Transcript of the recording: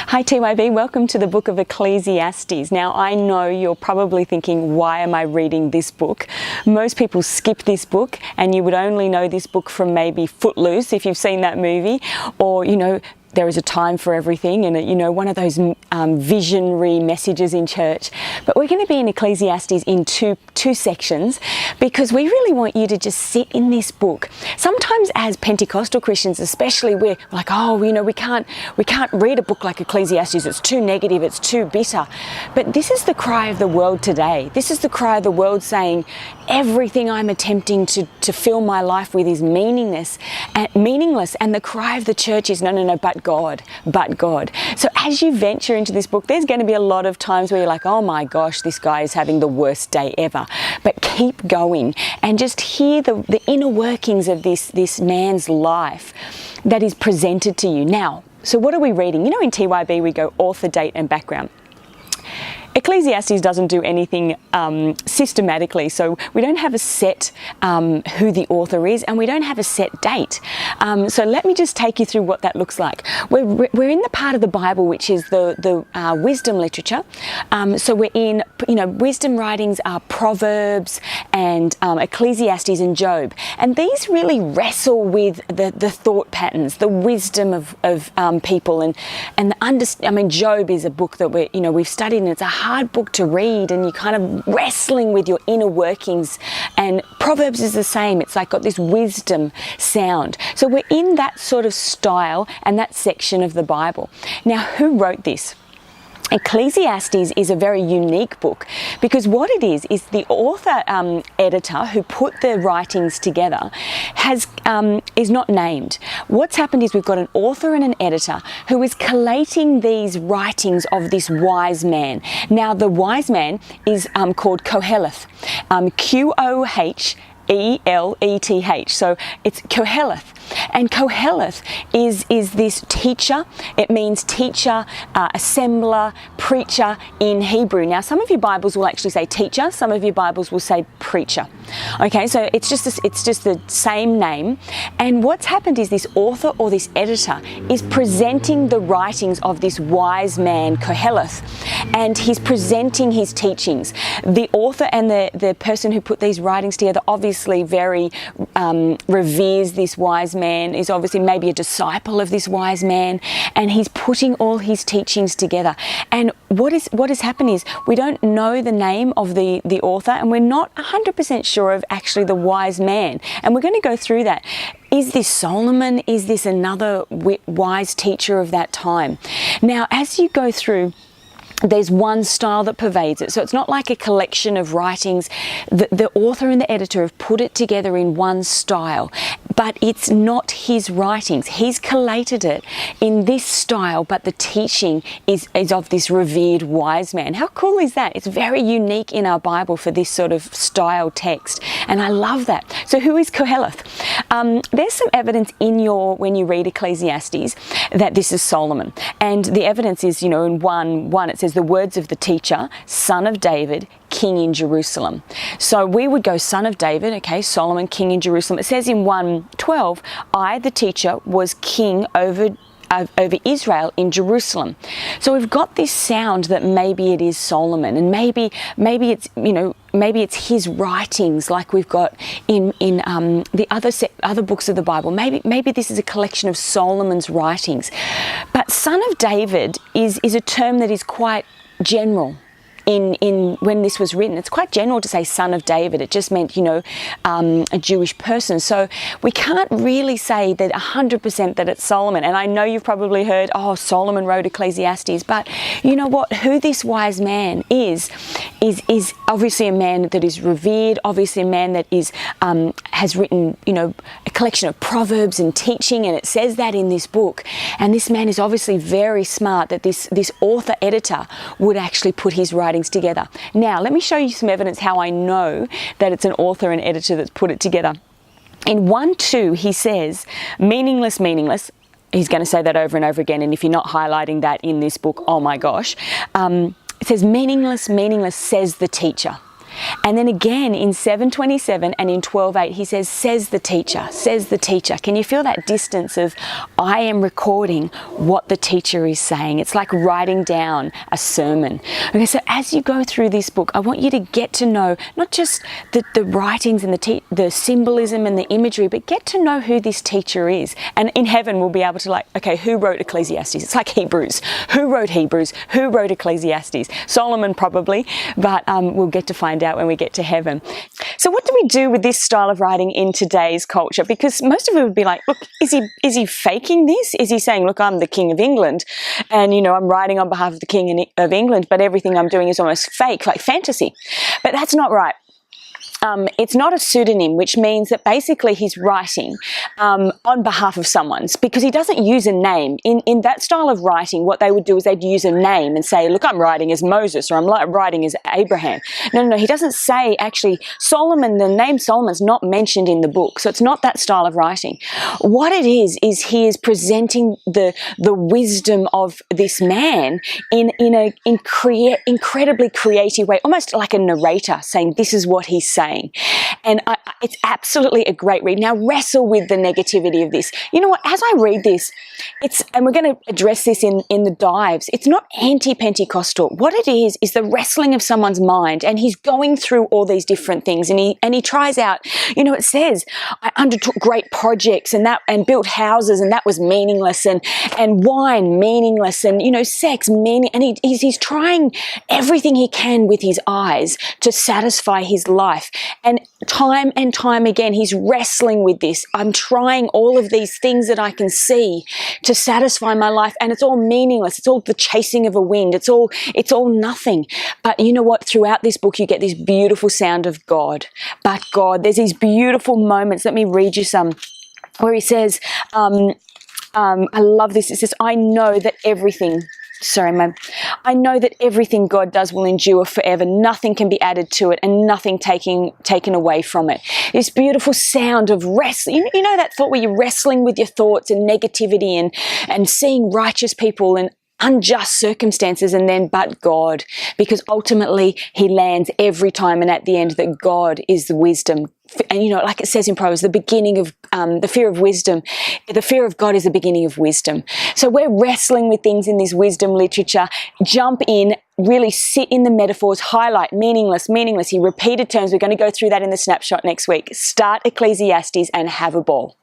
Hi TYB, welcome to the book of Ecclesiastes. Now I know you're probably thinking, why am I reading this book? Most people skip this book and you would only know this book from maybe Footloose if you've seen that movie, or there is a time for everything, and one of those visionary messages in church. But we're going to be in Ecclesiastes in two sections, because we really want you to just sit in this book. Sometimes as Pentecostal Christians especially, we're like, we can't read a book like Ecclesiastes, it's too negative, it's too bitter. But this is the cry of the world today. This is the cry of the world saying, everything I'm attempting to fill my life with is meaningless, and the cry of the church is, no, but God. So as you venture into this book, there's going to be a lot of times where you're like, oh my gosh, this guy is having the worst day ever. But keep going and just hear the inner workings of this man's life that is presented to you. Now, so what are we reading? In TYB we go author, date and background. Ecclesiastes doesn't do anything systematically, so we don't have a set who the author is, and we don't have a set date. So let me just take you through what that looks like. We're in the part of the Bible which is the wisdom literature. So we're in, wisdom writings are Proverbs and Ecclesiastes and Job, and these really wrestle with the thought patterns, the wisdom of people, and Job is a book that we've studied, and it's a hard book to read, and you're kind of wrestling with your inner workings. And Proverbs is the same. It's like got this wisdom sound. So we're in that sort of style and that section of the Bible. Now, who wrote this? Ecclesiastes is a very unique book, because what it is the author editor who put the writings together is not named. What's happened is we've got an author and an editor who is collating these writings of this wise man. Now the wise man is called Koheleth, Qoheleth. So it's Koheleth. And Koheleth is this teacher. It means teacher, assembler, preacher in Hebrew. Now, some of your Bibles will actually say teacher. Some of your Bibles will say preacher. Okay, so it's just the same name. And what's happened is this author or this editor is presenting the writings of this wise man, Koheleth, and he's presenting his teachings. The author and the person who put these writings together obviously very reveres this wise man, is obviously maybe a disciple of this wise man, and he's putting all his teachings together. And what has happened is we don't know the name of the author, and we're not 100% sure of actually the wise man. And we're going to go through that. Is this Solomon? Is this another wise teacher of that time? Now, as you go through, there's one style that pervades it. So it's not like a collection of writings. The author and the editor have put it together in one style, but it's not his writings. He's collated it in this style, but the teaching is of this revered wise man. How cool is that? It's very unique in our Bible for this sort of style text, and I love that. So who is Koheleth? There's some evidence when you read Ecclesiastes that this is Solomon, and the evidence is, in one it says, the words of the teacher, son of David, king in Jerusalem. So we would go son of David, okay, Solomon, king in Jerusalem. It says in 1:12, I, the teacher, was king over Israel in Jerusalem. So we've got this sound that maybe it is Solomon, and maybe it's his writings, like we've got in the other books of the Bible. Maybe this is a collection of Solomon's writings. But son of David is a term that is quite general. When this was written, it's quite general to say son of David. It just meant, a Jewish person. So we can't really say that 100% that it's Solomon. And I know you've probably heard, Solomon wrote Ecclesiastes. But you know what? Who this wise man is obviously a man that is revered, obviously a man that has written, a collection of proverbs and teaching, and it says that in this book. And this man is obviously very smart that this author editor would actually put his writings together. Now, let me show you some evidence how I know that it's an author and editor that's put it together. In 1:2, he says, meaningless. He's going to say that over and over again, and if you're not highlighting that in this book, oh my gosh. It says, meaningless, says the teacher. And then again in 7:27 and in 12:8, he says, says the teacher, says the teacher. Can you feel that distance of, I am recording what the teacher is saying? It's like writing down a sermon. Okay, so as you go through this book, I want you to get to know not just the writings and the symbolism and the imagery, but get to know who this teacher is. And in heaven, we'll be able to okay, who wrote Ecclesiastes? It's like Hebrews. Who wrote Hebrews? Who wrote Ecclesiastes? Solomon probably, but we'll get to find out when we get to heaven. So what do we do with this style of writing in today's culture? Because most of it would be like, look, is he faking this? Is he saying, look, I'm the King of England and, I'm writing on behalf of the King of England, but everything I'm doing is almost fake, like fantasy. But that's not right. It's not a pseudonym, which means that basically he's writing on behalf of someone's, because he doesn't use a name. In that style of writing, what they would do is they'd use a name and say, look, I'm writing as Moses, or I'm writing as Abraham. No, he doesn't say, actually, Solomon, the name Solomon's not mentioned in the book, so it's not that style of writing. What it is he is presenting the wisdom of this man in an incredibly creative way, almost like a narrator saying, this is what he's saying. And it's absolutely a great read. Now wrestle with the negativity of this. You know what, as I read this, and we're going to address this in the dives, it's not anti-Pentecostal. What it is the wrestling of someone's mind, and he's going through all these different things, and he tries out, it says, I undertook great projects and built houses, and that was meaningless, and wine meaningless, and sex meaning, and he's trying everything he can with his eyes to satisfy his life. And time again, he's wrestling with this. I'm trying all of these things that I can see to satisfy my life, and it's all meaningless. It's all the chasing of a wind. It's all nothing. But you know what? Throughout this book, you get this beautiful sound of God. But God, there's these beautiful moments. Let me read you some, where he says, I love this. It says, I know that everything God does will endure forever. Nothing can be added to it, and nothing taken away from it. This beautiful sound of wrestling. You know that thought where you're wrestling with your thoughts and negativity and seeing righteous people and unjust circumstances, and then but God, because ultimately he lands every time, and at the end that God is the wisdom. And like it says in Proverbs, the beginning of the fear of wisdom, the fear of God is the beginning of wisdom. So we're wrestling with things in this wisdom literature. Jump in, really sit in the metaphors, highlight meaningless, he repeated terms. We're going to go through that in the snapshot next week. Start Ecclesiastes and have a ball.